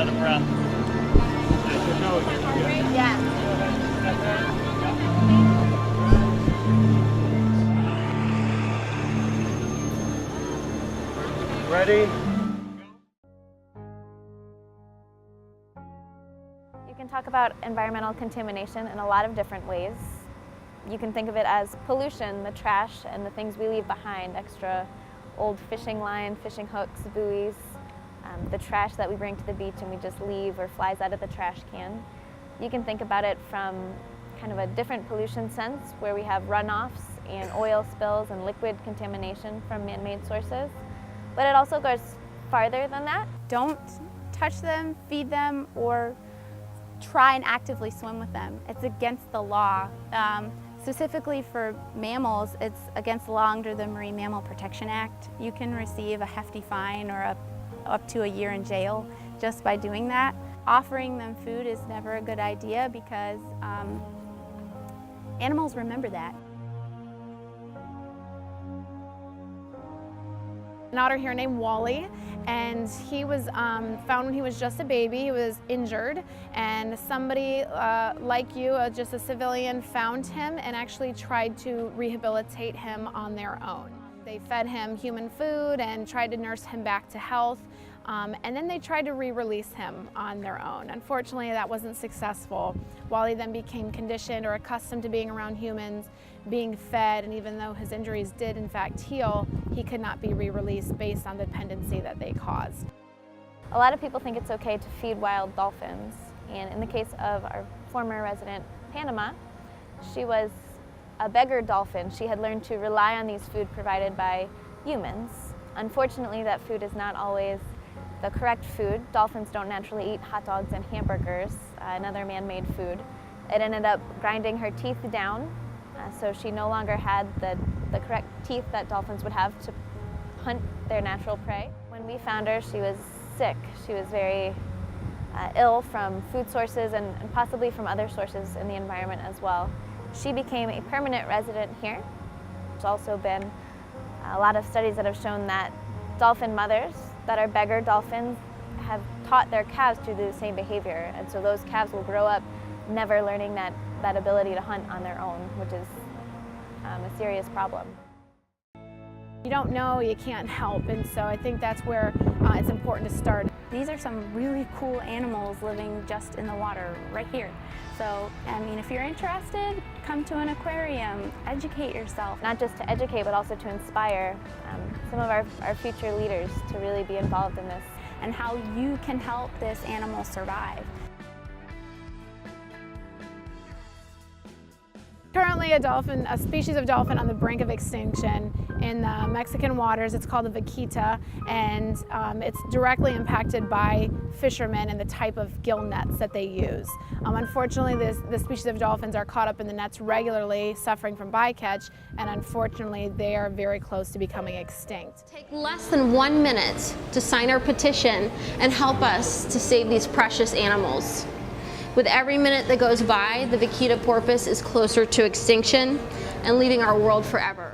out of breath. Yeah. Ready? You can talk about environmental contamination in a lot of different ways. You can think of it as pollution, the trash and the things we leave behind, extra old fishing line, fishing hooks, buoys, the trash that we bring to the beach and we just leave or flies out of the trash can. You can think about it from kind of a different pollution sense where we have runoffs and oil spills and liquid contamination from man-made sources. But it also goes farther than that. Don't touch them, feed them, or try and actively swim with them. It's against the law. Specifically for mammals, it's against the law under the Marine Mammal Protection Act. You can receive a hefty fine or up to a year in jail just by doing that. Offering them food is never a good idea because animals remember that. An otter here named Wally, and he was found when he was just a baby. He was injured, and somebody like you, just a civilian, found him and actually tried to rehabilitate him on their own. They fed him human food and tried to nurse him back to health, and then they tried to re-release him on their own. Unfortunately, that wasn't successful. Wally then became conditioned or accustomed to being around humans, being fed, and even though his injuries did in fact heal, he could not be re-released based on the dependency that they caused. A lot of people think it's okay to feed wild dolphins, and in the case of our former resident, Panama, she was a beggar dolphin. She had learned to rely on these food provided by humans. Unfortunately, that food is not always the correct food. Dolphins don't naturally eat hot dogs and hamburgers and other man-made food. It ended up grinding her teeth down, so she no longer had the correct teeth that dolphins would have to hunt their natural prey. When we found her, she was sick. She was very ill from food sources and possibly from other sources in the environment as well. She became a permanent resident here. There's also been a lot of studies that have shown that dolphin mothers that are beggar dolphins have taught their calves to do the same behavior, and so those calves will grow up never learning that ability to hunt on their own, which is a serious problem. You don't know, you can't help, and so I think that's where it's important to start. These are some really cool animals living just in the water right here. So, I mean, if you're interested, come to an aquarium, educate yourself. Not just to educate, but also to inspire some of our future leaders to really be involved in this. And how you can help this animal survive. Currently a species of dolphin on the brink of extinction in the Mexican waters. It's called the vaquita, and it's directly impacted by fishermen and the type of gill nets that they use. Unfortunately, the species of dolphins are caught up in the nets regularly, suffering from bycatch, and unfortunately they are very close to becoming extinct. Take less than 1 minute to sign our petition and help us to save these precious animals. With every minute that goes by, the vaquita porpoise is closer to extinction and leaving our world forever.